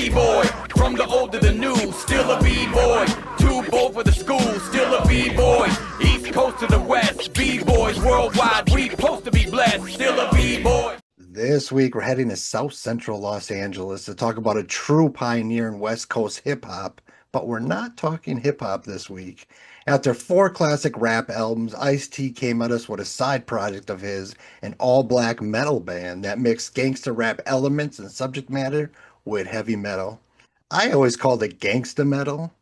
B-boy. From the old to the new, still a B-boy. Too bold for the school, still a B-boy. East Coast to the West, B-boys worldwide. We supposed to be blessed, still a B-boy. This week, we're heading to South Central Los Angeles to talk about a true pioneer in West Coast hip hop, but we're not talking hip hop this week. After four classic rap albums, Ice-T came at us with a side project of his, an all-black metal band that mixed gangsta rap elements and subject matter with heavy metal. I always called it gangsta metal,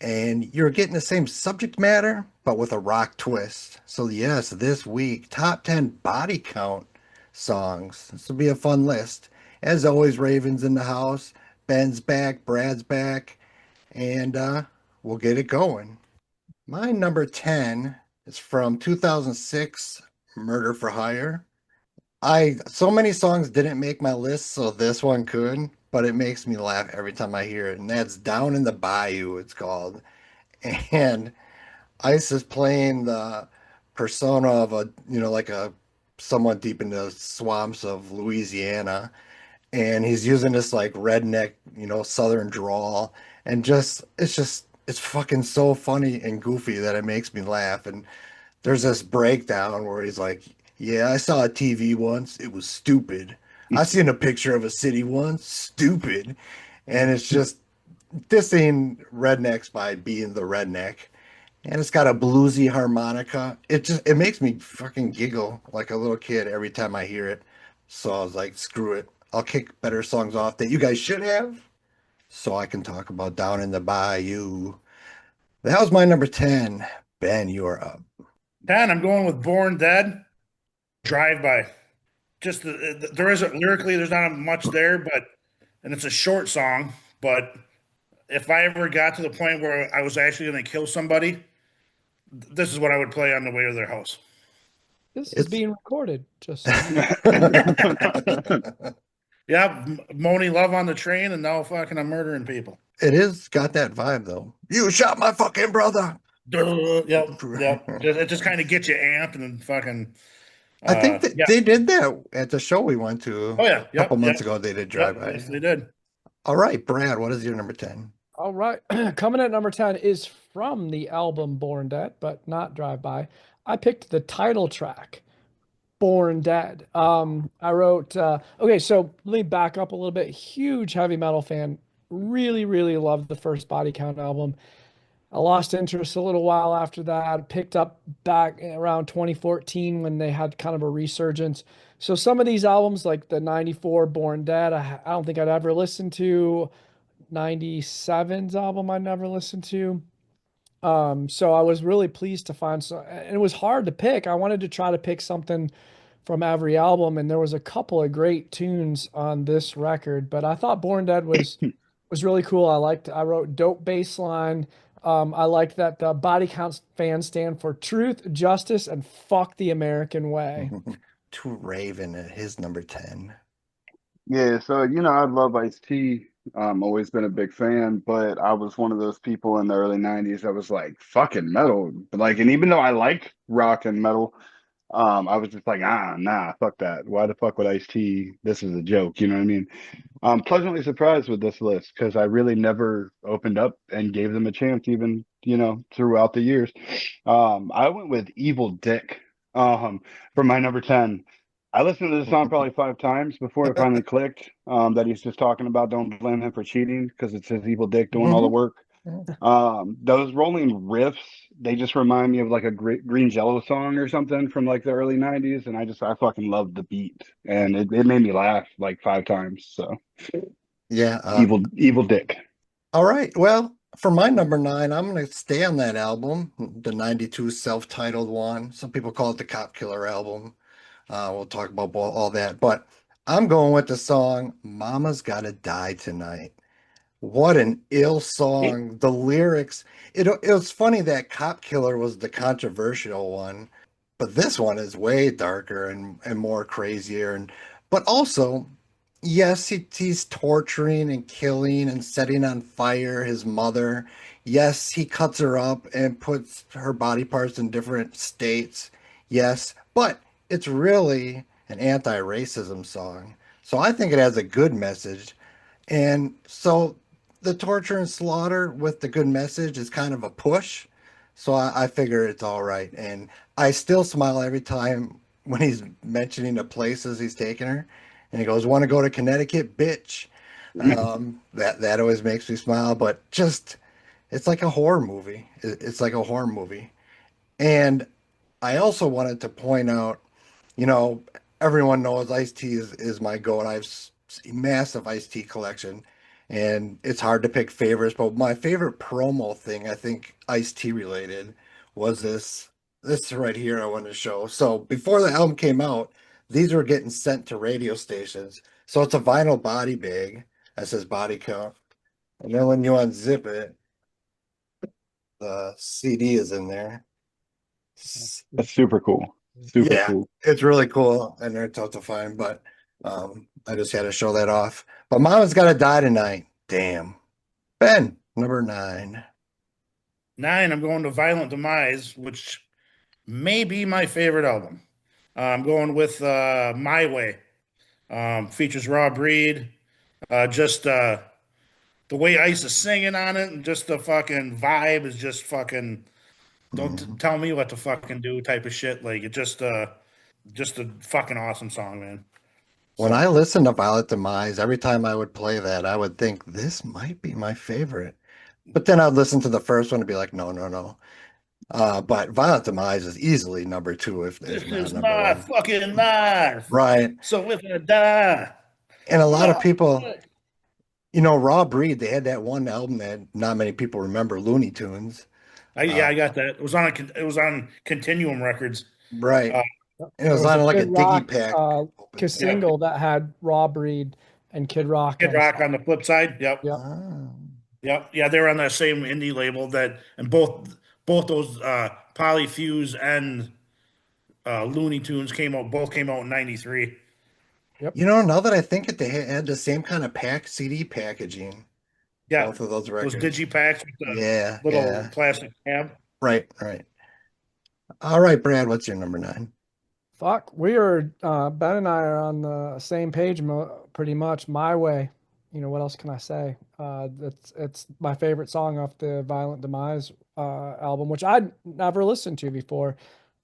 and you're getting the same subject matter, but with a rock twist. So, yes, this week, top 10 body count songs. This will be a fun list. As always, Raven's in the house. Ben's back, Brad's back, and we'll get it going. My number 10 is from 2006, Murder for Hire. So many songs didn't make my list, so this one could, but it makes me laugh every time I hear it, and that's Down in the Bayou, it's called. And Ice is playing the persona of like a someone deep in the swamps of Louisiana, and he's using this like redneck, southern drawl, and it's fucking so funny and goofy that it makes me laugh. And there's this breakdown where he's like, "Yeah, I saw a TV once. It was stupid. I seen a picture of a city once. Stupid." And it's just dissing rednecks by being the redneck. And it's got a bluesy harmonica. It makes me fucking giggle like a little kid every time I hear it. So I was like, screw it. I'll kick better songs off that you guys should have so I can talk about Down in the Bayou. That was my number 10. Ben, you are up. 10, I'm going with Born Dead. Drive By. Just there isn't lyrically, there's not much there, and it's a short song. But if I ever got to the point where I was actually going to kill somebody, this is what I would play on the way to their house. This is being recorded. Just yeah, Moni Love on the train, and now fucking I'm murdering people. It is got that vibe though. You shot my fucking brother. Yep. It just kind of gets you amped and then fucking. I think that they did that at the show we went to. Oh yeah, a couple months ago. They did Drive By. Yes, they did. All right, Brad, what is your number 10? all right. Coming at number 10 is from the album Born Dead, but not Drive By. I picked the title track, Born Dead. I wrote, okay, so let me back up a little bit. Huge heavy metal fan. Really, really loved the first Body Count album. I lost interest a little while after that. Picked up back around 2014 when they had kind of a resurgence. So some of these albums, like the 94 Born Dead, I don't think I'd ever listened to. 97's album I never listened to. So I was really pleased to find and it was hard to pick. I wanted to try to pick something from every album, and there was a couple of great tunes on this record, but I thought Born Dead was really cool. I wrote dope bass line. I liked that the Body Count fans stand for truth, justice, and fuck the American way. To Raven at his number 10. Yeah, so I love Ice-T. Always been a big fan, but I was one of those people in the early 90s that was like, fucking metal. But and even though I liked rock and metal, I was just like, nah, fuck that. Why the fuck would Ice-T? This is a joke, you know what I mean? I'm pleasantly surprised with this list because I really never opened up and gave them a chance, even, throughout the years. I went with Evil Dick for my number 10. I listened to this song probably 5 times before it finally clicked that he's just talking about don't blame him for cheating because it's his evil dick doing all the work. Those rolling riffs, they just remind me of like a Green Jello song or something from like the early 90s. And I fucking loved the beat. And it made me laugh like 5 times. So yeah. Evil Dick. All right. Well, for my number 9, I'm going to stay on that album, the 92 self-titled one. Some people call it the Cop Killer album. We'll talk about all that, but I'm going with the song Mama's Gotta Die Tonight. What an ill song. The lyrics, it was funny that Cop Killer was the controversial one, but this one is way darker and more crazier. But also, yes, he's torturing and killing and setting on fire his mother. Yes, he cuts her up and puts her body parts in different states. Yes, but it's really an anti-racism song. So I think it has a good message. And so the torture and slaughter with the good message is kind of a push. So I figure it's all right. And I still smile every time when he's mentioning the places he's taking her. And he goes, "Want to go to Connecticut, bitch?" That always makes me smile. But just, it's like a horror movie. It's like a horror movie. And I also wanted to point out, you know, everyone knows iced tea is my goat. I have massive iced tea collection, and it's hard to pick favorites. But my favorite promo thing, I think, iced tea related, was this right here. I wanted to show. So before the album came out, these were getting sent to radio stations. So it's a vinyl body bag that says body count, and then when you unzip it, the CD is in there. That's super cool. Super Yeah, cool. it's really cool and they're tough to find, but I just had to show that off. But Mama's Gotta Die Tonight. Damn. Ben, number 9. 9, I'm going to Violent Demise, which may be my favorite album. I'm going with My Way. Features Raw Breed. Just the way Ice is singing on it, and just the fucking vibe is just fucking. Don't Mhm. tell me what to fucking do type of shit. Like it just a fucking awesome song, man. When So I listened to Violet Demise, every time I would play that, I would think this might be my favorite. But then I'd listen to the first one and be like, no, no, no. But Violet Demise is easily number 2, this if not is number my 1. fucking life. Right. So if I die, And a lot of no. people, Raw Breed, they had that one album that not many people remember, Looney Tunes. Yeah, Uh, I got that. It was on Continuum Records. right. Uh, And it There was was a on like a Kid Diggy Rock Pack open sleeve. yeah, single that had Raw Breed and Kid Rock Kid on the Rock side. on the flip side. Yep, Yep. Ah. yep, yeah. They were on that same indie label that, and both those Polyfuse and Looney Tunes came out. Both came out in '93. Yep. Now that I think it, they had the same kind of CD packaging, Yeah, both of those those records. digipacks with the Yeah, little yeah. plastic tab. Right, right. All right, Brad, what's your number 9? Fuck, we are Ben and I are on the same page pretty much. My Way. What else can I say? It's my favorite song off the Violent Demise album, which I'd never listened to before.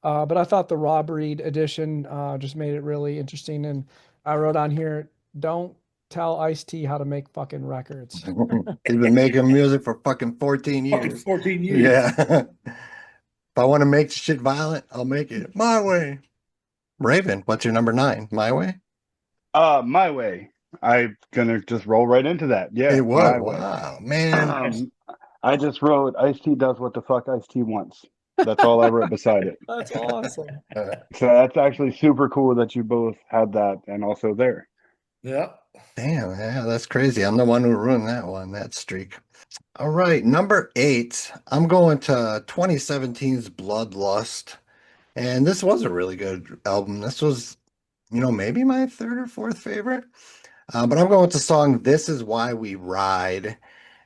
But I thought the Raw Breed edition just made it really interesting. And I wrote on here, don't tell Ice-T how to make fucking records. He's been making music for fucking 14 Fucking years. 14 years. Yeah. If I want to make shit violent, I'll make it my way. Raven, what's your number 9? My way? My way. I'm gonna just roll right into that. It Yeah, was. my way. Wow, man. Nice. Um, I just wrote Ice T does what the fuck Ice T wants. That's all I wrote beside it. That's awesome. So that's actually super cool that you both had that and also there. Yeah. Damn, yeah, that's crazy. I'm the one who ruined that streak. All right, number 8. I'm going to 2017's Bloodlust. And this was a really good album. This was, maybe my third or fourth favorite. But I'm going with the song This Is Why We Ride.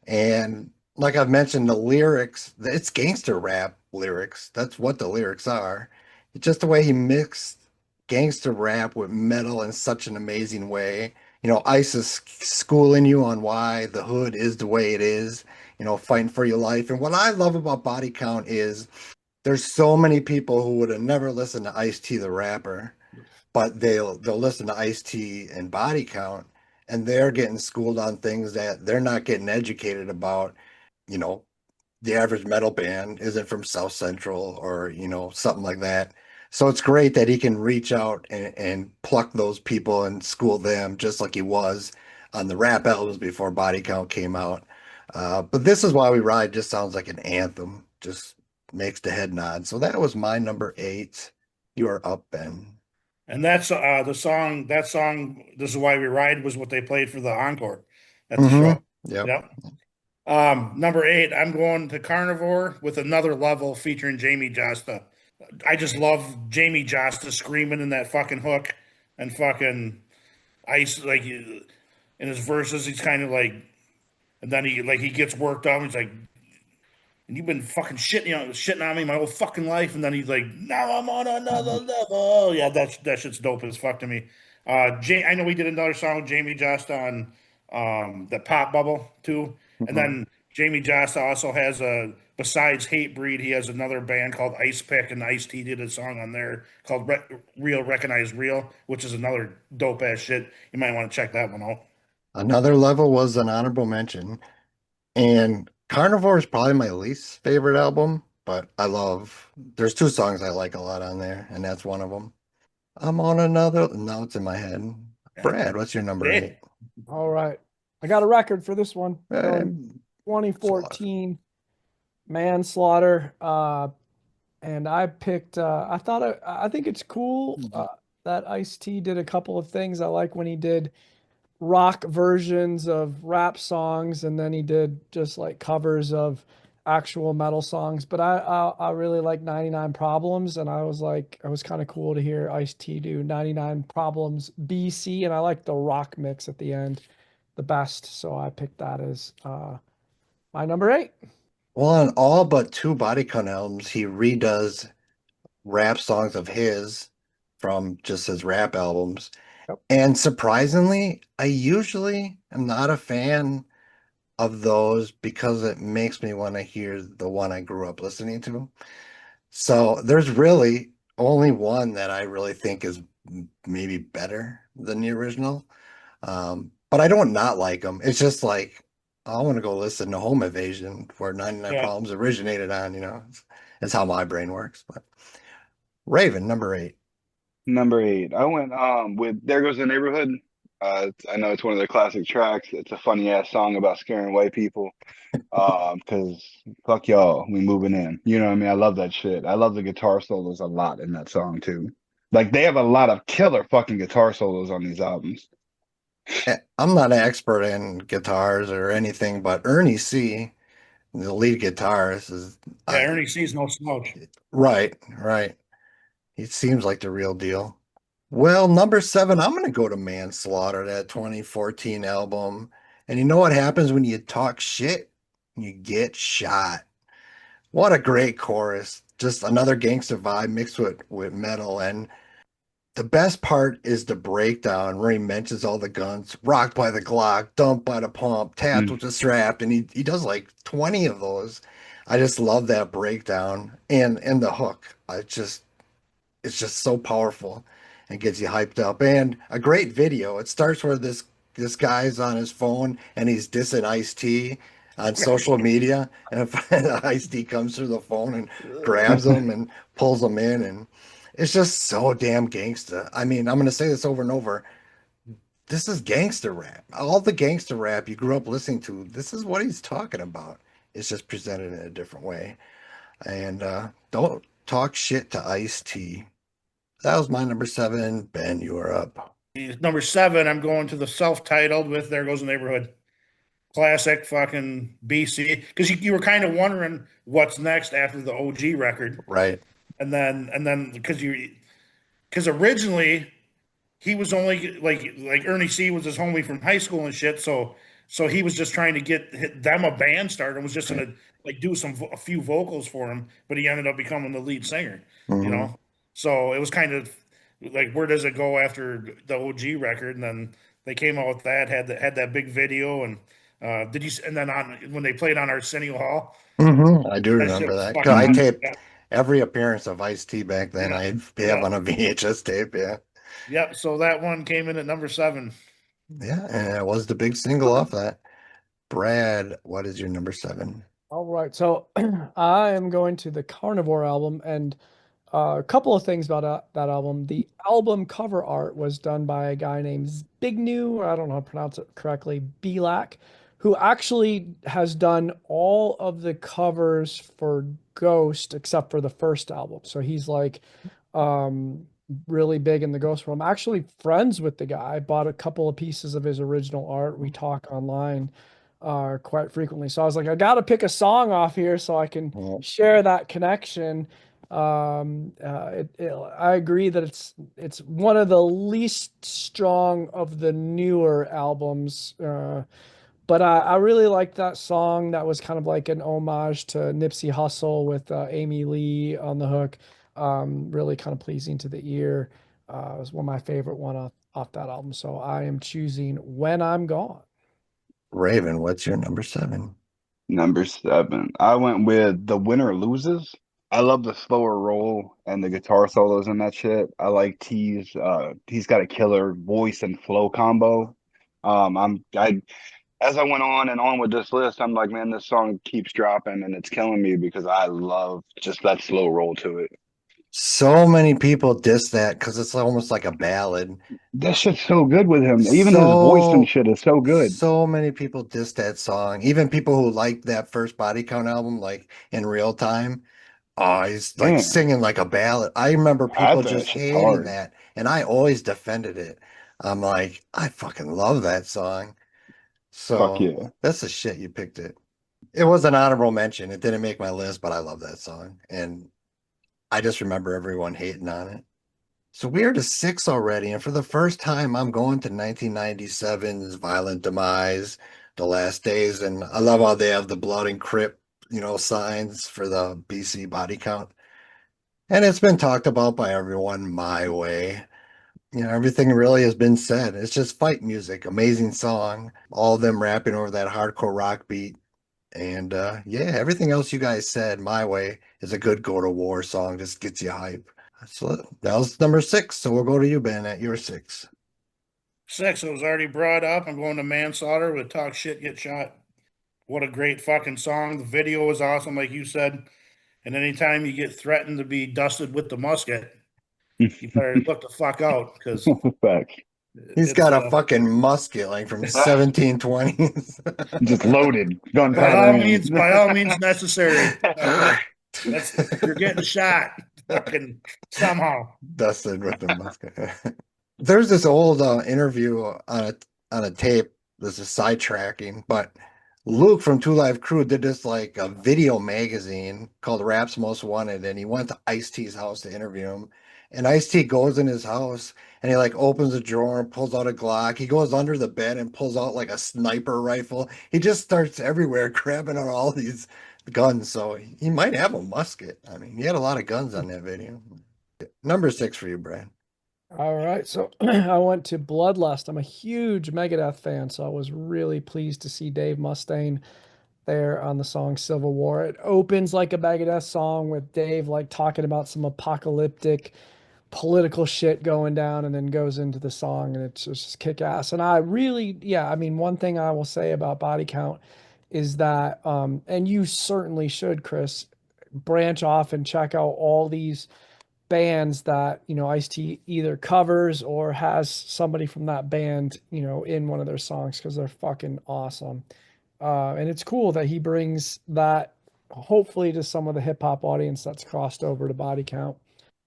And like I've mentioned, the lyrics, it's gangster rap lyrics. That's what the lyrics are. It's just the way he mixed gangster rap with metal in such an amazing way. Ice is schooling you on why the hood is the way it is, fighting for your life. And what I love about Body Count is there's so many people who would have never listened to Ice-T the rapper, but they'll listen to Ice-T and Body Count, and they're getting schooled on things that they're not getting educated about. You know, the average metal band isn't from South Central or, something like that. So it's great that he can reach out and pluck those people and school them just like he was on the rap albums before Body Count came out. But This Is Why We Ride just sounds like an anthem, just makes the head nod. So that was my number 8. You are up, Ben. And that's the song. That song, "This Is Why We Ride," was what they played for the encore at the Mm-hmm. show. Yep. Yep. Number 8, I'm going to Carnivore with Another Level featuring Jamie Josta. I just love Jamie Josta screaming in that fucking hook and fucking Ice like in his verses. He's kind of like, and then he gets worked up. He's like, and you've been fucking shitting on me my whole fucking life. And then he's like, now I'm on another level. Yeah, that shit's dope as fuck to me. I know we did another song with Jamie Just on the Pop Bubble too. And Mhm. then Jamie Josta also has a besides Hate Breed, he has another band called Ice Pick, and Ice T did a song on there called Real Recognize Real, which is another dope ass shit. You might want to check that one out. Another level was an honorable mention. And Carnivore is probably my least favorite album, but there's two songs I like a lot on there, and that's one of them. I'm on another, now it's in my head. Yeah. Brad, what's your number eight? Hey, All right. I got a record for this one. Eh, Going Slaughter. 2014 Manslaughter. And I picked I think it's cool that Ice-T did a couple of things. I like when he did rock versions of rap songs, and then he did just like covers of actual metal songs. But I really like 99 Problems, and I was like, it was kind of cool to hear Ice-T do 99 Problems BC, and I like the rock mix at the end the best. So I picked that as my number eight. Well, on all but two Body Count albums, he redoes rap songs of his from just his rap albums. Yep. And surprisingly, I usually am not a fan of those because it makes me want to hear the one I grew up listening to. So there's really only one that I really think is maybe better than the original. But I don't not like them. It's just like I want to go listen to Home Invasion where 99 yeah. Problems originated on, you know. It's how my brain works. But Raven, number eight. Number eight, I went with "There Goes the Neighborhood." I know it's one of their classic tracks. It's a funny ass song about scaring white people. Because fuck y'all, we moving in. You know what I mean? I love that shit. I love the guitar solos a lot in that song too. Like they have a lot of killer fucking guitar solos on these albums. I'm not an expert in guitars or anything, but Ernie C, the lead guitarist, is Yeah, uh, Ernie C's no slouch. right, right. He seems like the real deal. Well, number seven, I'm going to go to Manslaughter, that 2014 album. And you know what happens when you talk shit? You get shot. What a great chorus. Just another gangster vibe mixed with metal. And the best part is the breakdown where he mentions all the guns, rocked by the Glock, dumped by the pump, tapped Mm. with the strap. And he does like 20 of those. I just love that breakdown and the hook. It's just so powerful and gets you hyped up. And a great video. It starts where this guy's on his phone and he's dissing Ice-T on social media, and Ice-T comes through the phone and grabs him and pulls him in, and it's just so damn gangsta. I mean, I'm gonna say this over and over. This is gangster rap. All the gangster rap you grew up listening to, this is what he's talking about. It's just presented in a different way. And don't talk shit to Ice-T. That was my number seven. Ben, you are up. Number seven, I'm going to the self-titled with "There Goes the Neighborhood." Classic fucking BC. Because you were kind of wondering what's next after the OG record, Right. and then because originally he was only like Ernie C was his homie from high school and shit. So he was just trying to get them a band started and was just Right. gonna like do a few vocals for him, but he ended up becoming the lead singer. You Hmm. know, so it was kind of like where does it go after the OG record? And then they came out with that had that big video and did you and then on when they played on Arsenio Hall, Hmm. I do that shit remember was that. 'Cause fucking I Hmm. nuts. taped Yeah, every appearance of Ice-T back then. yeah, I have yeah, on a VHS tape. Yeah. yeah. So that one came in at number seven. Yeah. And it was the big single off that. Brad, what is your number seven? All right. So I am going to the Carnivore album, and a couple of things about that album. The album cover art was done by a guy named Zbigniew, or I don't know how to pronounce it correctly, Belak, who actually has done all of the covers for Ghost except for the first album. So he's like um, really big in the Ghost world. I'm actually friends with the guy. I bought a couple of pieces of his original art. We talk online quite frequently. So I was like, I got to pick a song off here so I can Well, share that connection. I agree that it's one of the least strong of the newer albums. But I really liked that song. That was kind of like an homage to Nipsey Hussle with Amy Lee on the hook. Really kind of pleasing to the ear. It was one of my favorite one off that album. So I am choosing When I'm Gone. Raven, what's your number 7? Number 7. I went with The Winner Loses. I love the slower roll and the guitar solos in that shit. I like T's. He's got a killer voice and flow combo. I as I went on and on with this list, I'm like, man, this song keeps dropping and it's killing me because I love just that slow roll to it. So many people diss that because it's almost like a ballad. That shit's so good with him. Even his voice and So, shit is so good. so many people diss that song. Even people who liked that first Body Count album, like in real time. Oh, he's like Damn, singing like a ballad. I remember I people think that just shit's hating hard. that, and I always defended it. I'm like, I fucking love that song. Fuck So yeah. that's the shit you picked it. It was an honorable mention. It didn't make my list, but I love that song. And I just remember everyone hating on it. So we are to 6 already. And for the first time, I'm going to 1997's Violent Demise, The Last Days. And I love how they have the blood and crip, signs for the BC body count. And it's been talked about by everyone my way. Everything really has been said. It's just fight music, amazing song, all of them rapping over that hardcore rock beat. And yeah, everything else you guys said my way is a good go to war song, just gets you hype. So that was number 6. So we'll go to you, Ben, at your 6. 6, it was already brought up. I'm going to Manslaughter with Talk Shit, Get Shot. What a great fucking song. The video was awesome, like you said. And anytime you get threatened to be dusted with the musket, you better look the fuck out because Fuck. He's it's got a fucking musket like from Ah, 1720s. just loaded, gunpowder in. by all means necessary. That's you're getting shot fucking somehow. Dusted with the musket. There's this old interview on a tape. This is sidetracking, but Luke from Two Live Crew did this like a video magazine called Rap's Most Wanted, and he went to Ice-T's house to interview him. And Ice-T goes in his house and he like opens a drawer and pulls out a Glock. He goes under the bed and pulls out like a sniper rifle. He just starts everywhere grabbing on all these guns. So he might have a musket. I mean, he had a lot of guns on that video. Number 6 for you, Brad. All right, so I went to Bloodlust. I'm a huge Megadeth fan, so I was really pleased to see Dave Mustaine there on the song Civil War. It opens like a Megadeth song with Dave like talking about some apocalyptic political shit going down and then goes into the song and it's just kick ass. And I really, yeah, I mean, one thing I will say about Body Count is that, and you certainly should, Chris, branch off and check out all these bands that, Ice-T either covers or has somebody from that band, in one of their songs because they're fucking awesome. And it's cool that he brings that hopefully to some of the hip hop audience that's crossed over to Body Count.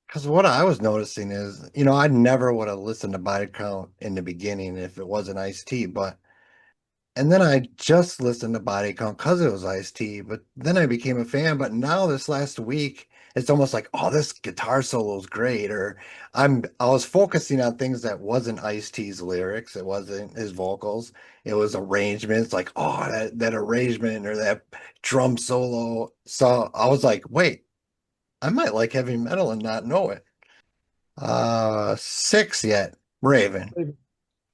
Because what I was noticing is, I never would have listened to Body Count in the beginning if it wasn't Ice-T, and then I just listened to Body Count because it was Ice-T, but then I became a fan. But now this last week, it's almost like, oh, this guitar solo is great. Or I was focusing on things that wasn't Ice-T's lyrics, it wasn't his vocals, it was arrangements, like, oh, that arrangement or that drum solo. So I was like, wait, I might like heavy metal and not know it. 6 yet, Raven.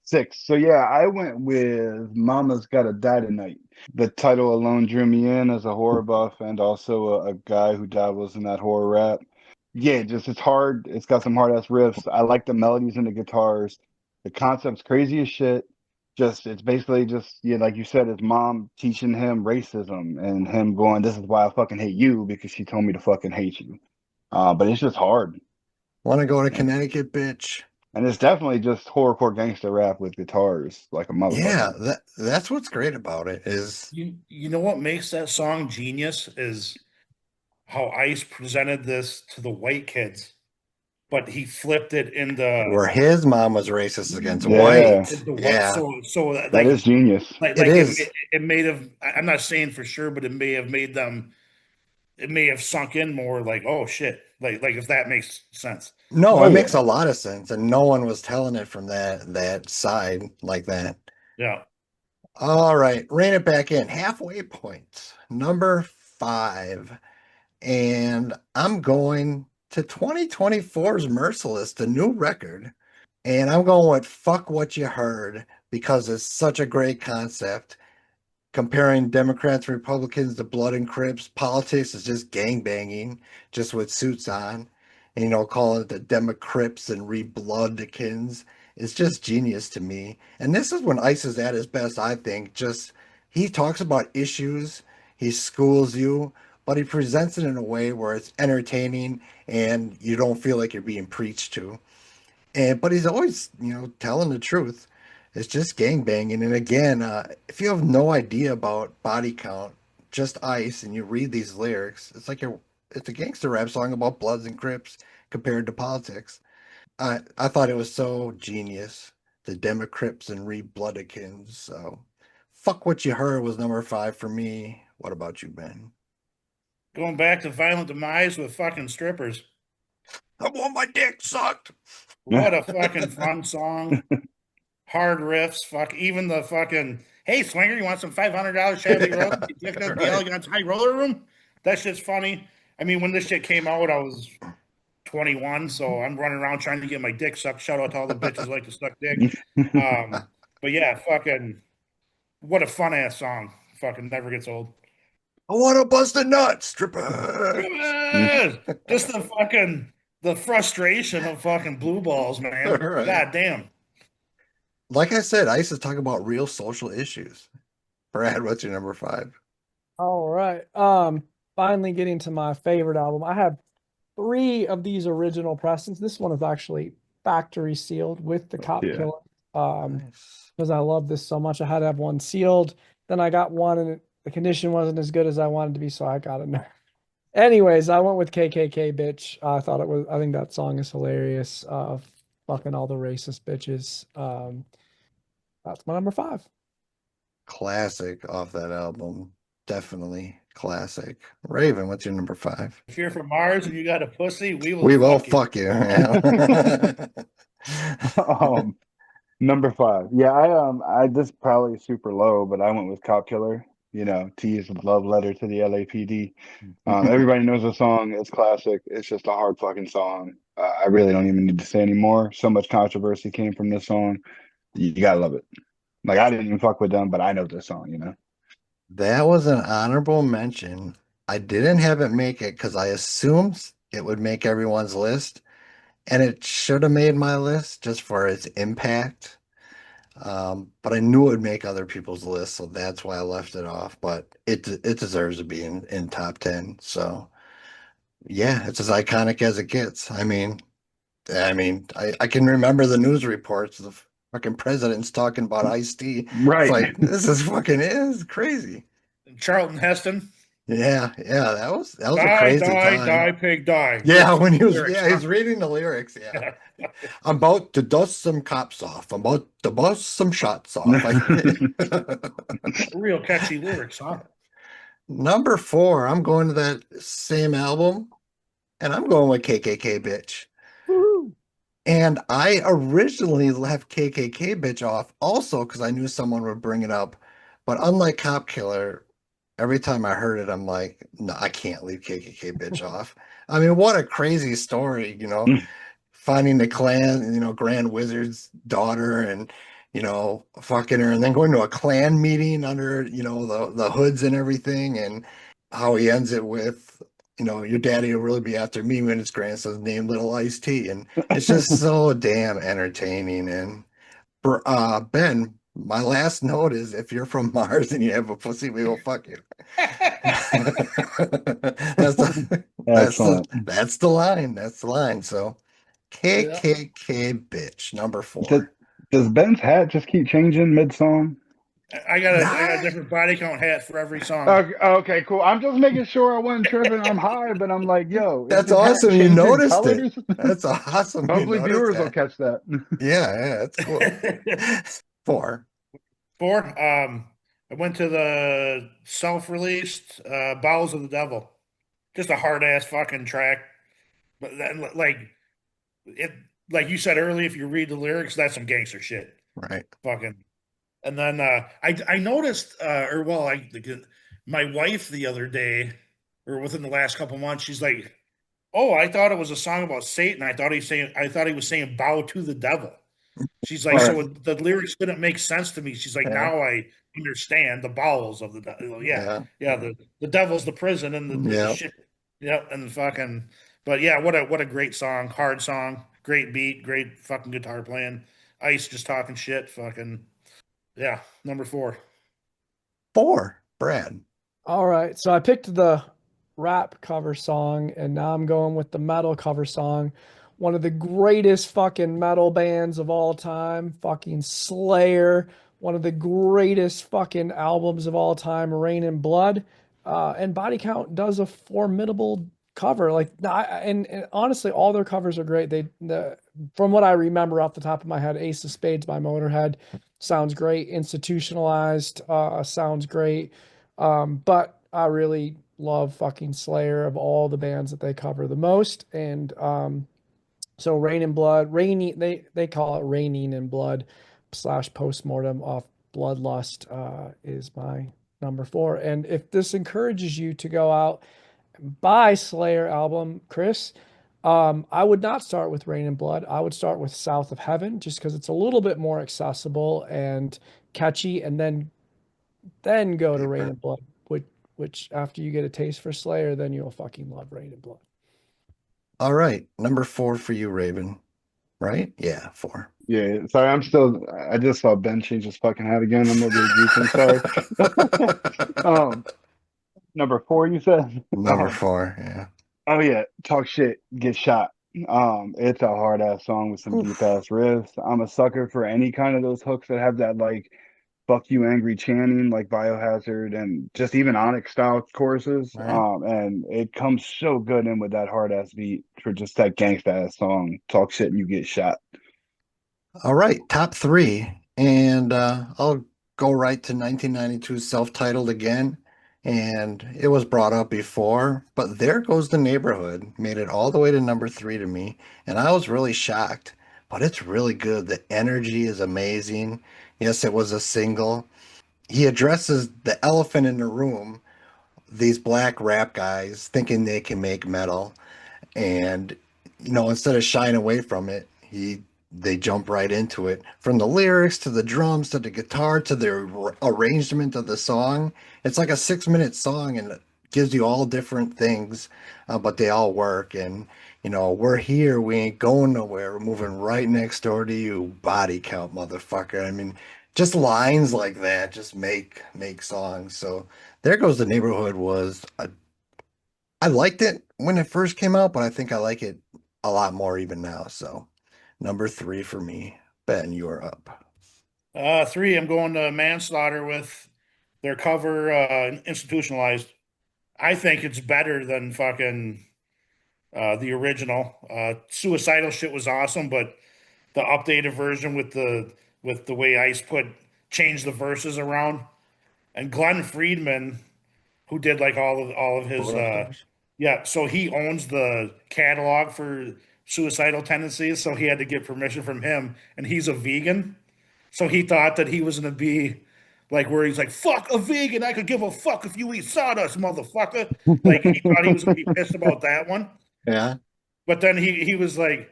6. So yeah, I went with Mama's Gotta Die Tonight. The title alone drew me in as a horror buff and also a guy who dabbles in that horror rap. Yeah, just it's hard. It's got some hard ass riffs. I like the melodies and the guitars. The concept's crazy as shit. Just it's basically just yeah, like you said, his mom teaching him racism and him going, "This is why I fucking hate you because she told me to fucking hate you." But it's just hard. Want to go to And Connecticut, bitch? and it's definitely just horrorcore gangster rap with guitars like a Yeah, motherfucker. that's what's great about it is You know what makes that song genius is how Ice presented this to the white kids, but he flipped it where his mom was racist against Yeah, white. into what Yeah, so that, that is genius. it is. it may have I'm not saying for sure, but it may have made them it may have sunk in more like oh shit like if that makes sense. No, Oh it makes yeah. a lot of sense, and no one was telling it from that side like that. Yeah. All right, rein it back in. Halfway point, number 5, and I'm going to 2024's Merciless, the new record. And I'm going with Fuck What You Heard because it's such a great concept. comparing Democrats and Republicans to blood and Crips. Politics is just gang banging, just with suits on. And, calling it the Democrips and Rebloodikins. It's just genius to me. And this is when Ice is at his best, I think. Just he talks about issues, he schools you, but he presents it in a way where it's entertaining and you don't feel like you're being preached to. And but he's always, telling the truth. It's just gang banging. And again, if you have no idea about body count, just ice, and you read these lyrics, it's a gangster rap song about Bloods and Crips compared to politics. I thought it was so genius. The Democrips and Rebloodikins. So, fuck what you heard was number 5 for me. What about you, Ben? Going back to Violent Demise with fucking strippers. I want my dick sucked. What a fucking fun song. Hard riffs. Fuck. Even the fucking, hey, swinger, you want some $500 Chevy Road? You took it up the Elegance High Roller Room? That shit's funny. I mean, when this shit came out, I was 21, so I'm running around trying to get my dick sucked. Shout out to all the bitches who like to suck dick. But yeah, fucking, what a fun ass song. Fucking never gets old. I want to bust a nut, stripper. Just the frustration of fucking blue balls, man. Right. God damn. Like I said, I used to talk about real social issues. Brad, what's your number 5? All right. Finally getting to my favorite album. I have 3 of these original pressings. This one is actually factory sealed with the Cop Yeah. Killer. Nice. Because I love this so much. I had to have one sealed. Then I got one and the condition wasn't as good as I wanted to be, so I got it. Anyways, I went with KKK bitch. I think that song is hilarious. Fucking all the racist bitches. That's my number 5. Classic off that album. Definitely classic. Raven, what's your number 5? If you're from Mars and you got a pussy, we will We will fuck you. fuck you. Yeah. Number 5. Yeah, I this probably super low, but I went with Cop Killer. T's love letter to the LAPD. Everybody knows the song. It's classic. It's just a hard fucking song. I really don't even need to say anymore. So much controversy came from this song. You gotta love it. Like I didn't even fuck with them, but I know this song. That was an honorable mention. I didn't have it make it because I assumed it would make everyone's list, and it should have made my list just for its impact. But I knew it would make other people's lists, so that's why I left it off. But it deserves to be in top 10. So yeah, it's as iconic as it gets. I can remember the news reports of fucking presidents talking about Ice-T. It's Right. like this is fucking is crazy. Charlton Heston. Yeah, that was a Die, crazy die, time. die, pig, die. Yeah, when he was Lyrics, he's reading the lyrics. Yeah. I'm about to dust some cops off. I'm about to bust some shots off. Real catchy lyrics, huh? Number 4, I'm going to that same album, and I'm going with KKK Bitch. Woo-hoo. And I originally left KKK Bitch off also because I knew someone would bring it up. But unlike Cop Killer, every time I heard it, I'm like, no, I can't leave KKK Bitch off. I mean, what a crazy story, finding the clan, Grand Wizard's daughter and, fucking her and then going to a clan meeting under, the hoods and everything and how he ends it with, your daddy will really be after me when his grandson's named Little Ice-T. And it's just so damn entertaining. And Ben, my last note is if you're from Mars and you have a pussy, we will fuck you. Excellent. That's the line. That's the line. So KKK bitch, number 4. Does Ben's hat just keep changing mid-song? I got a different body count hat for every song. Okay, cool. I'm just making sure I wasn't tripping. I'm high, but I'm like, yo, That's is his hat awesome. You changing noticed colors? it. That's awesome. You Hopefully noticed viewers will that. catch that. Yeah, that's cool. 4. 4. I went to the self-released Bowels of the Devil. Just a hard ass fucking track. But that, like you said earlier, if you read the lyrics, that's some gangster shit. Right. Fucking. And then I noticed, my wife the other day, or within the last couple months, she's like, "Oh, I thought it was a song about Satan. I thought he was saying bow to the devil." She's All like, right. so the lyrics didn't make sense to me. She's like, Yeah. now I understand the bowels of the yeah, Yeah. yeah. The devil's the prison and the Yeah. shit. Yep, and fucking. But yeah, what a great song, hard song, great beat, great fucking guitar playing. Ice just talking shit, fucking yeah. Number four. 4, Brad. All right, so I picked the rap cover song, and now I'm going with the metal cover song. One of the greatest fucking metal bands of all time, fucking Slayer. One of the greatest fucking albums of all time, Rain and Blood. And Body Count does a formidable cover. Like, and honestly, all their covers are great. From what I remember off the top of my head, Ace of Spades by Motorhead sounds great. Institutionalized sounds great. But I really love fucking Slayer of all the bands that they cover the most. And so Rain in Blood, Rainy, they call it Raining in Blood slash postmortem off Bloodlust is my number four. And if this encourages you to go out and buy Slayer album, Chris, I would not start with Rain and Blood. I would start with South of Heaven just because it's a little bit more accessible and catchy, and then go to Rain Deeper. and Blood, which after you get a taste for Slayer, then you'll fucking love Rain and Blood. All right. Number 4 for you, Raven. Right? Yeah, 4. Yeah, sorry, I just saw Ben change his fucking hat again. I'm over here goofing, sorry. Um, number four, you said? Number 4. Yeah. Oh yeah, talk shit, get shot. It's a hard ass song with some deep Oof. ass riffs. I'm a sucker for any kind of those hooks that have that like fuck you angry chanting like Biohazard and just even Onyx style choruses. All right. And it comes so good in with that hard ass beat for just that gangsta ass song. Talk shit and you get shot. All right. Top 3. And I'll go right to 1992's self-titled again. And it was brought up before, but There Goes the Neighborhood made it all the way to number 3 to me. And I was really shocked, but it's really good. The energy is amazing. Yes, it was a single. He addresses the elephant in the room, these black rap guys thinking they can make metal, and instead of shying away from it, they jump right into it. From the lyrics to the drums to the guitar to the arrangement of the song, it's like a 6-minute song, and it gives you all different things, but they all work. And we're here, we ain't going nowhere, we're moving right next door to you, body count, motherfucker. I mean, just lines like that just make songs. So There Goes the Neighborhood was a I liked it when it first came out, but I think I like it a lot more even now. So, number 3 for me. Ben, you're up. Three. I'm going to Manslaughter with their cover, Institutionalized. I think it's better than fucking the original. Suicidal shit was awesome, but the updated version with the way Ice put changed the verses around, and Glenn Friedman, who did like all of his Bullet covers. yeah, so he owns the catalog for suicidal tendencies, so he had to get permission from him, and he's a vegan, so he thought that he was gonna be like where he's like, fuck a vegan, I could give a fuck if you eat sawdust, motherfucker. Like he thought he was gonna be pissed about that one. Yeah. But then he was like,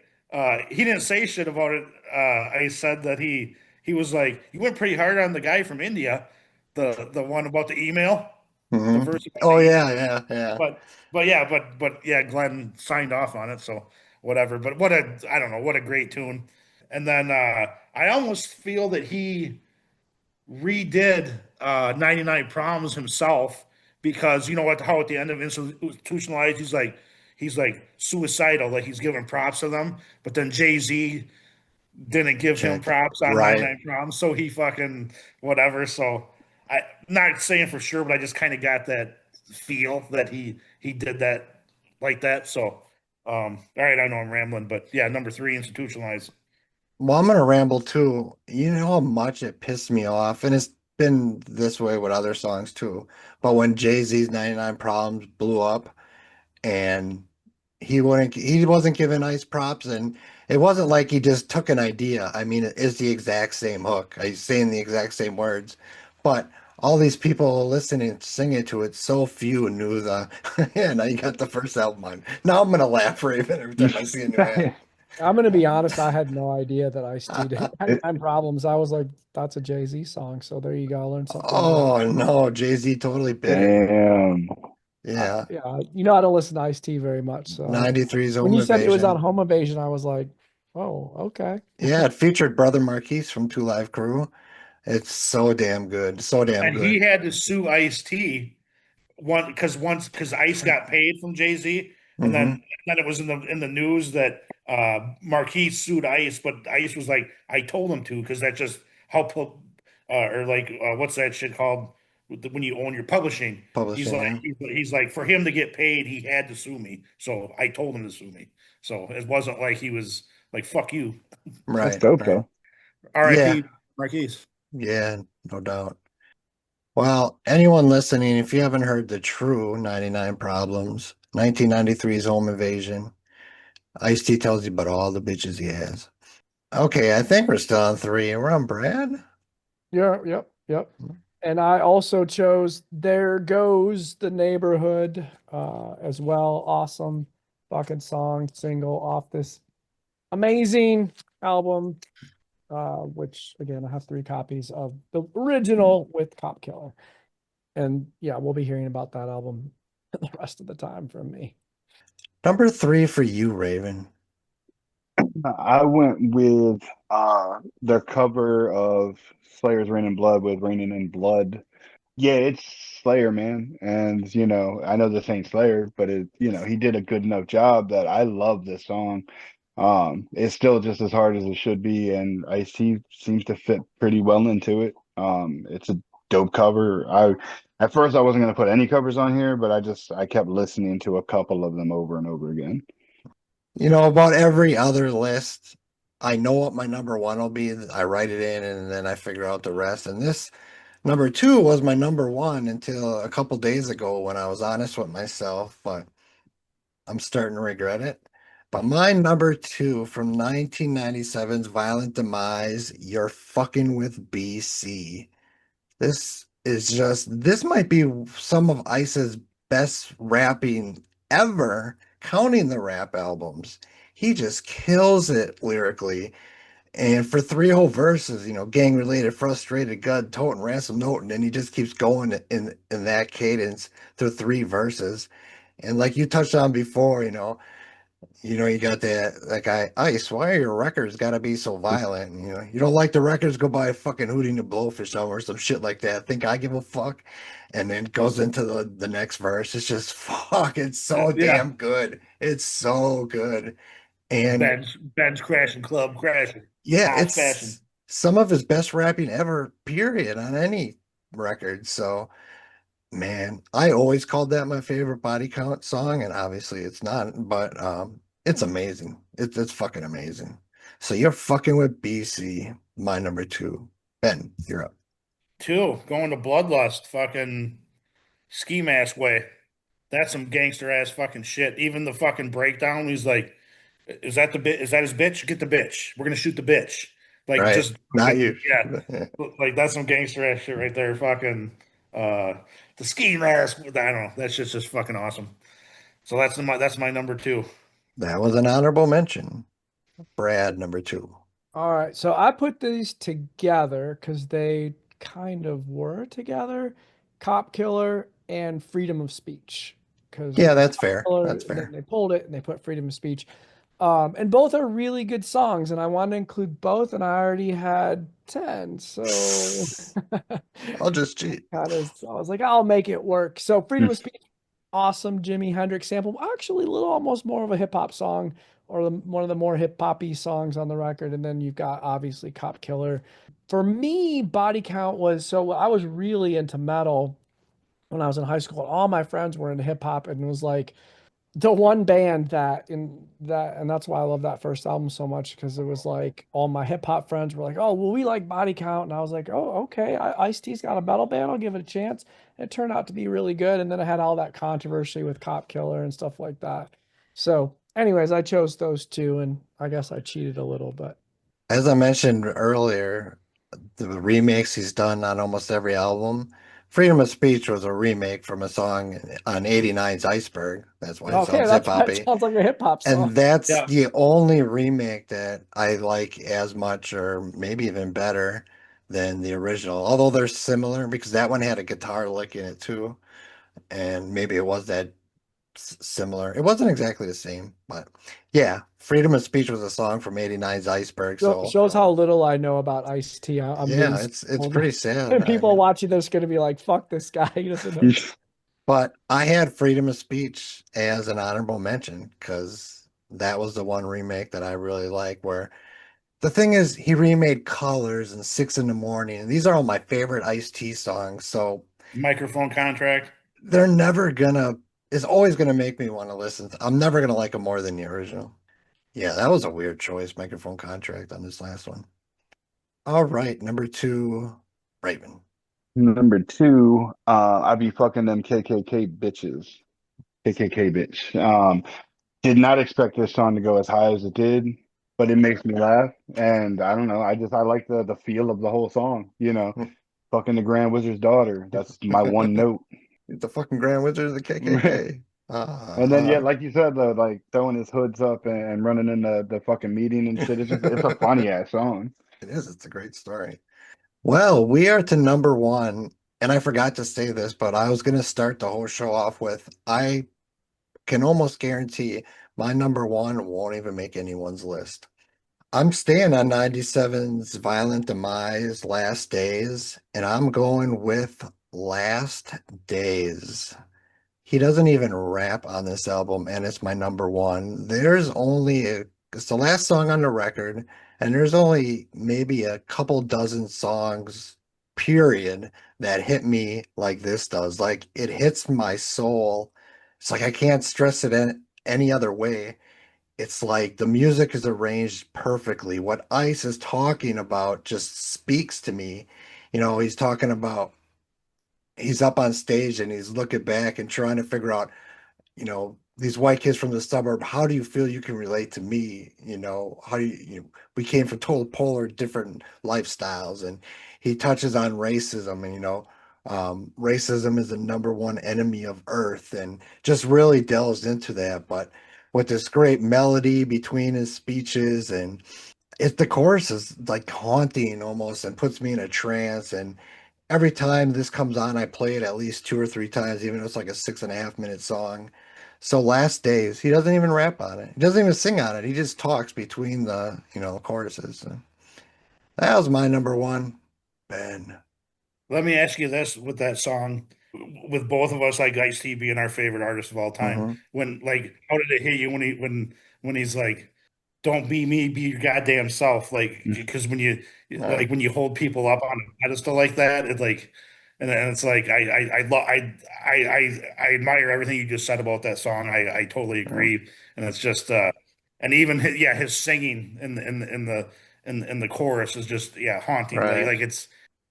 he didn't say shit about it. I said that he was like, you went pretty hard on the guy from India, the one about the email, the Hmm. verse about Oh, the email. yeah, yeah, yeah. But yeah, Glenn signed off on it, so whatever. But what a I don't know, what a great tune. And then I almost feel that he redid 99 Problems himself because you know what how at the end of Institutionalized he's like suicidal, like he's giving props to them, but then Jay-Z didn't give him Check. props on Right. 99 Problems, so he fucking whatever. So I not saying for sure, but I just kind of got that feel that he did that like that. So all right, I know I'm rambling, but yeah, number three, Institutionalized. Well, I'm gonna ramble too. You know how much it pissed me off, and it's been this way with other songs too. But when Jay-Z's 99 Problems blew up, and he wasn't giving Ice props, and it wasn't like he just took an idea. I mean, it is the exact same hook. He's saying the exact same words, but all these people listening singing to it, so few knew the yeah, now you got the first album on. Now I'm gonna laugh, Raven, every time I see a new ad. I'm gonna be honest, I had no idea that Ice-T did It, 99 Problems. I was like, that's a Jay-Z song. So there you go. I learned something new. Oh no, Jay-Z totally bit it. damn. Yeah. Yeah, you know, I don't listen to Ice-T very much. So 93's when Home you said it was on Invasion. Home Invasion, I was like, oh, okay. Yeah, it featured Brother Marquise from Two Live Crew. It's so damn good. So damn And he good. had to sue Ice T because Ice got paid from Jay Z, and Hmm. then it was in the news that Marquise sued Ice, but Ice was like, I told him to because that's just how or like what's that shit called when you own your publishing. He's Publishing, like yeah. he's like for him to get paid, he had to sue me, so I told him to sue me. So it wasn't like he was like fuck you, That's Right, dope right. though. Yeah, R.I.P. Marquise. yeah, no doubt. Well, anyone listening, if you haven't heard the true 99 Problems, 1993's Home Invasion, Ice-T tells you about all the bitches he has. Okay, I think we're still on three. We're on Brad. Yeah, yep, yep. And I also chose There Goes the Neighborhood as well. Awesome fucking song, single off this amazing album, which again, I have three copies of the original with Cop Killer. And yeah, we'll be hearing about that album the rest of the time from me. Number three for you, Raven. I went with their cover of Slayer's Raining Blood with Raining in Blood. Yeah, it's Slayer, man. And I know this ain't Slayer, but he did a good enough job that I love this song. It's still just as hard as it should be, and Ice-T seems to fit pretty well into it. It's a dope cover. At first I wasn't gonna put any covers on here, but I kept listening to a couple of them over and over again. You know, about every other list, I know what my number one will be. I write it in and then I figure out the rest. And this number two was my number one until a couple days ago when I was honest with myself, but I'm starting to regret it. But my number two from 1997's Violent Demise, You're Fucking with BC. This might be some of Ice's best rapping ever, counting the rap albums. He just kills it lyrically. And for three whole verses, gang related, frustrated, gun toting, ransom noting, and he just keeps going in that cadence through three verses. And like you touched on before, you got that guy Ice. Why are your records got to be so violent? And, you don't like the records, go buy fucking Hootie and the Blowfish album or some shit like that. Think I give a fuck? And then it goes into the next verse. It's just fuck. It's so Yeah, damn good. It's so good. And Ben's crashing, club crashing, yeah, fast fashion. it's some of his best rapping ever. Period on any record. So. Man, I always called that my favorite body count song, and obviously it's not, but it's amazing. It's fucking amazing. So you're fucking with BC, my number two. Ben, you're up. Two, going to Bloodlust, fucking ski mask way. That's some gangster ass fucking shit. Even the fucking breakdown, he's like, "Is that the bit? Is that his bitch? Get the bitch. We're gonna shoot the bitch." Like Right? just Not you. fucking yeah, like that's some gangster ass shit right there. Fucking uh, the ski mask. I don't know. That shit's just fucking awesome. So that's my number two. That was an honorable mention. Brad, number two. All right, so I put these together because they kind of were together, Cop Killer and Freedom of Speech. Because Yeah, we that's Cop fair. Killer, That's and then fair. they pulled it and they put Freedom of Speech. And both are really good songs, and I wanted to include both, and I already had 10. So I'll just cheat. I was like, I'll make it work. So Freedom of Speech, awesome Jimi Hendrix sample. Actually, a little almost more of a hip hop song or one of the more hip hoppy songs on the record. And then you've got obviously Cop Killer. For me, Body Count was so I was really into metal when I was in high school. All my friends were into hip hop, and it was like the one band and that's why I love that first album so much because it was like all my hip hop friends were like, oh, well, we like Body Count, and I was like, oh, okay, Ice-T's got a metal band, I'll give it a chance. It turned out to be really good, and then I had all that controversy with Cop Killer and stuff like that. So, anyways, I chose those two, and I guess I cheated a little, but As I mentioned earlier, the remakes he's done on almost every album. Freedom of Speech was a remake from a song on '89's Iceberg. That's why it Okay, sounds hip that hoppy. sounds like a hip hop song. And that's Yeah, the only remake that I like as much or maybe even better than the original. Although they're similar because that one had a guitar lick in it too. And maybe it was that similar. It wasn't exactly the same, but yeah, Freedom of Speech was a song from '89's Iceberg. So Shows how little I know about Ice-T. I'm getting yeah, it's spoiled. pretty sad. I People mean, watching this going to be like, "Fuck this guy." He doesn't know. but I had Freedom of Speech as an honorable mention because that was the one remake that I really like. Where the thing is, he remade Colors and Six in the Morning, and these are all my favorite Ice-T songs. So microphone contract. they're never gonna, it's always gonna make me want to listen. I'm never gonna like them more than the original. Yeah, that was a weird choice, Microphone Contract on this last one. All right, number two, Raven. Number two, I be fucking them KKK bitches. KKK bitch. Did not expect this song to go as high as it did, but it makes me laugh. And I don't know, I like the feel of the whole song, you know. Fucking the Grand Wizard's daughter. That's my one note. It's the fucking Grand Wizard of the KKK. And then yeah, Uh, like you said, the like throwing his hoods up and running in the fucking meeting and shit. It's a funny ass song. it is. It's a great story. Well, we are to number one, and I forgot to say this, but I was going to start the whole show off with I can almost guarantee my number one won't even make anyone's list. I'm staying on 97's Violent Demise, Last Days, and I'm going with Last Days. He doesn't even rap on this album, and it's my number one. It's the last song on the record, and there's only maybe a couple dozen songs, period, that hit me like this does. Like it hits my soul. It's like I can't stress it in any other way. It's like the music is arranged perfectly. What Ice is talking about just speaks to me. He's talking about he's up on stage and he's looking back and trying to figure out, these white kids from the suburb, how do you feel you can relate to me? How do we came from total polar different lifestyles. And he touches on racism and, racism is the number one enemy of Earth and just really delves into that. But with this great melody between his speeches and the chorus is like haunting almost and puts me in a trance. And every time this comes on, I play it at least two or three times, even though it's like a 6.5 minute song. So Last Days, he doesn't even rap on it. He doesn't even sing on it. He just talks between the, choruses. So that was my number one. Ben. Let me ask you this with that song, with both of us like Ice-T being our favorite artist of all time. Hmm. When like, how did it hit you when he's like, "Don't be me, be your goddamn self." Like, because Yeah, when you hold people up on a pedestal like that, it's like, and it's like I admire everything you just said about that song. I totally yeah, agree, and it's just and even his singing in the chorus is just haunting. right. It's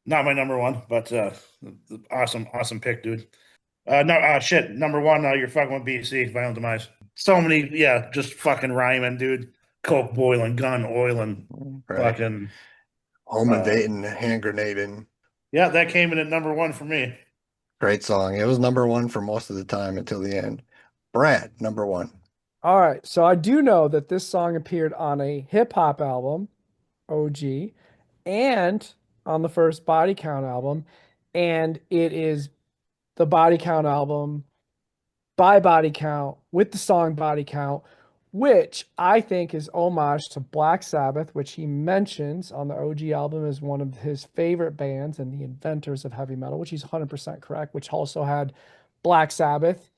not my number one, but awesome pick, dude. No, shit, number one. You're fucking with BC, Violent Demise. So many, just fucking rhyming, dude. Coke boiling, gun oiling, Right. fucking. Home Uh, invading, hand grenading. yeah, that came in at number one for me. Great song. It was number one for most of the time until the end. Brad, number one. All right, so I do know that this song appeared on a hip hop album, OG, and on the first Body Count album, and it is the Body Count album by Body Count with the song Body Count, which I think is homage to Black Sabbath, which he mentions on the OG album as one of his favorite bands and the inventors of heavy metal, which he's 100% correct, which also had Black Sabbath,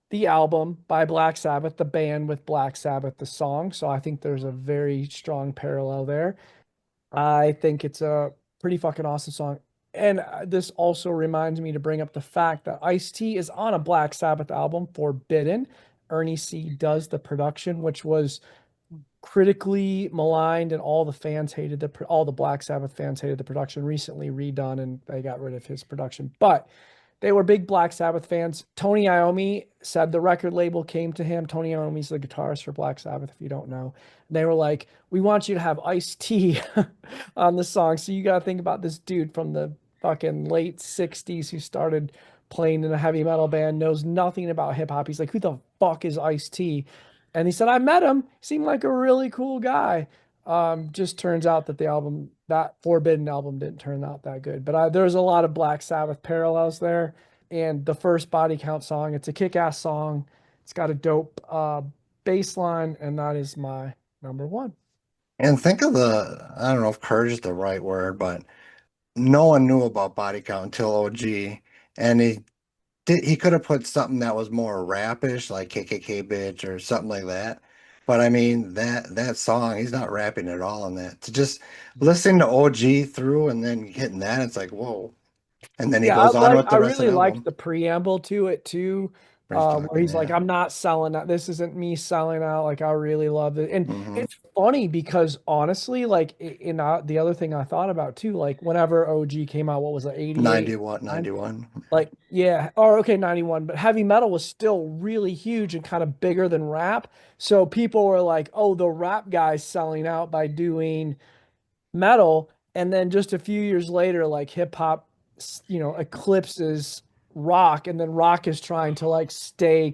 the album by Black Sabbath, the band with Black Sabbath, the song. So I think there's a very strong parallel there. I think it's a pretty fucking awesome song. And this also reminds me to bring up the fact that Ice-T is on a Black Sabbath album, Forbidden. Ernie C does the production, which was critically maligned, and all the Black Sabbath fans hated the production. Recently redone, and they got rid of his production. But they were big Black Sabbath fans. Tony Iommi said the record label came to him. Tony Iommi's the guitarist for Black Sabbath, if you don't know. And they were like, "We want you to have Ice-T on the song." So you got to think about this dude from the fucking late 60s who started playing in a heavy metal band, knows nothing about hip hop. He's like, who the fuck is Ice-T? And he said, I met him. Seemed like a really cool guy. Just turns out that the album, that Forbidden album, didn't turn out that good. But there's a lot of Black Sabbath parallels there. And the first Body Count song, it's a kick-ass song. It's got a dope bass line, and that is my number one. And think of I don't know if courage is the right word, but no one knew about Body Count until OG. And he could have put something that was more rapish, like KKK bitch or something like that. But I mean, that song, he's not rapping at all on that. To just listen to OG through and then hitting that, it's like, whoa. And then he goes on with the I rest of really the liked album. the preamble to it too, Where he's where talking, he's like, yeah. "I'm not selling out. This isn't me selling out. Like, I really love it." And Mhm. it's funny because honestly, like, the other thing I thought about too, like, whenever OG came out, what was it, 88? 91. Like, yeah, or okay, 91, but heavy metal was still really huge and kind of bigger than rap. So people were like, "Oh, the rap guy's selling out by doing metal." And then just a few years later, like hip hop, eclipses rock, and then rock is trying to like stay,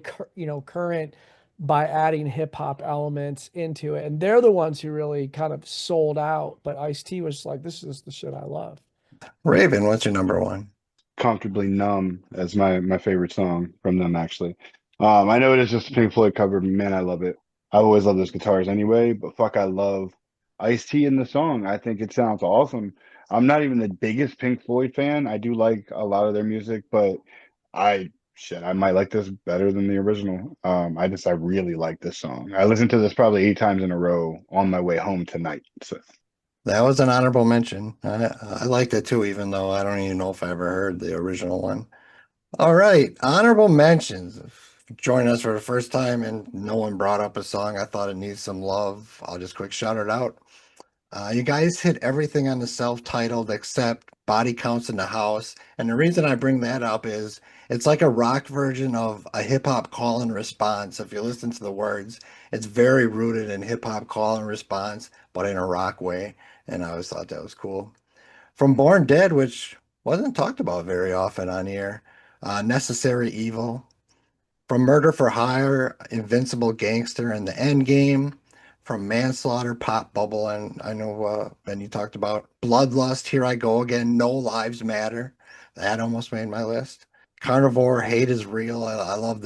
current by adding hip hop elements into it. And they're the ones who really kind of sold out. But Ice-T was like, this is the shit I love. Raven, what's your number one? Comfortably Numb as my favorite song from them, actually. I know it is just a Pink Floyd cover, but man, I love it. I always love those guitars anyway, but fuck, I love Ice-T in the song. I think it sounds awesome. I'm not even the biggest Pink Floyd fan. I do like a lot of their music, but I might like this better than the original. I really like this song. I listened to this probably 8 times in a row on my way home tonight. So That was an honorable mention. I liked it too, even though I don't even know if I ever heard the original one. All right, honorable mentions. Join us for the first time and no one brought up a song I thought it needs some love. I'll just quick shout it out. You guys hit everything on the self-titled except Body Counts in the House. And the reason I bring that up is it's like a rock version of a hip hop call and response. If you listen to the words, it's very rooted in hip hop call and response, but in a rock way. And I always thought that was cool. From Born Dead, which wasn't talked about very often on here, Necessary Evil. From Murder for Hire, Invincible Gangster, and The End Game. From Manslaughter, Pop Bubble, and I know Ben, you talked about Bloodlust, Here I Go Again, No Lives Matter. That almost made my list. Carnivore, Hate is Real. I love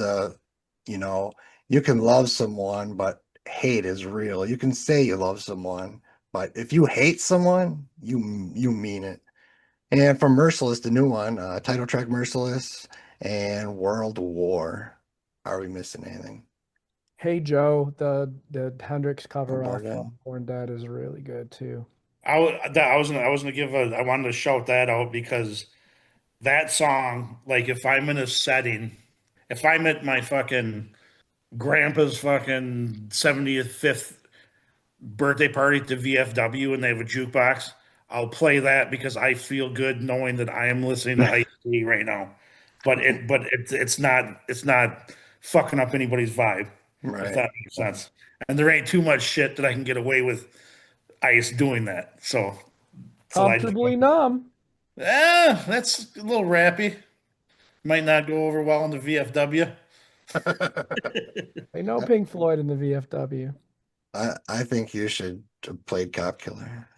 you know, you can love someone, but hate is real. You can say you love someone, but if you hate someone, you mean it. And from Merciless, the new one, title track Merciless and World War. Are we missing anything? Hey Joe, the Hendrix cover Born off Dead. Born Dead is really good too. I wanted to shout that out because that song, like if I'm in a setting, if I'm at my fucking grandpa's fucking 75th birthday party at the VFW and they have a jukebox, I'll play that because I feel good knowing that I am listening to Ice-T right now. It's not fucking up anybody's vibe, if Right. that makes sense. And there ain't too much shit that I can get away with Ice doing that. So I just Comfortably Numb. that's a little rappy. Might not go over well in the VFW. Ain't no Pink Floyd in the VFW. I think you should have played Cop Killer.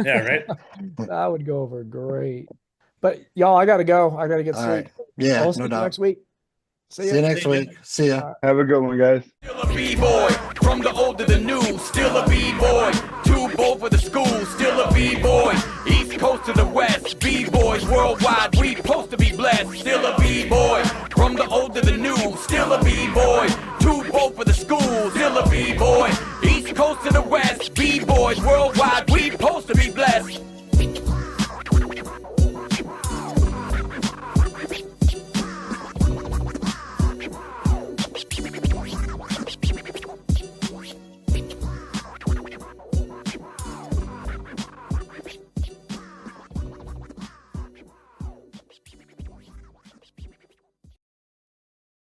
Yeah, right. That would go over great. But y'all, I gotta go. I gotta get All sleep. right. Yeah, I'll see no you doubt. next week. See See ya. you next week. See ya. have a good one, guys. Still a b-boy, from the old to the new, still a b-boy. Too bold for the school, still a b-boy. East coast to the west, b-boys worldwide, we supposed to be blessed. Still a b-boy, from the old to the new, still a b-boy. Too bold for the school, still a b-boy. East coast to the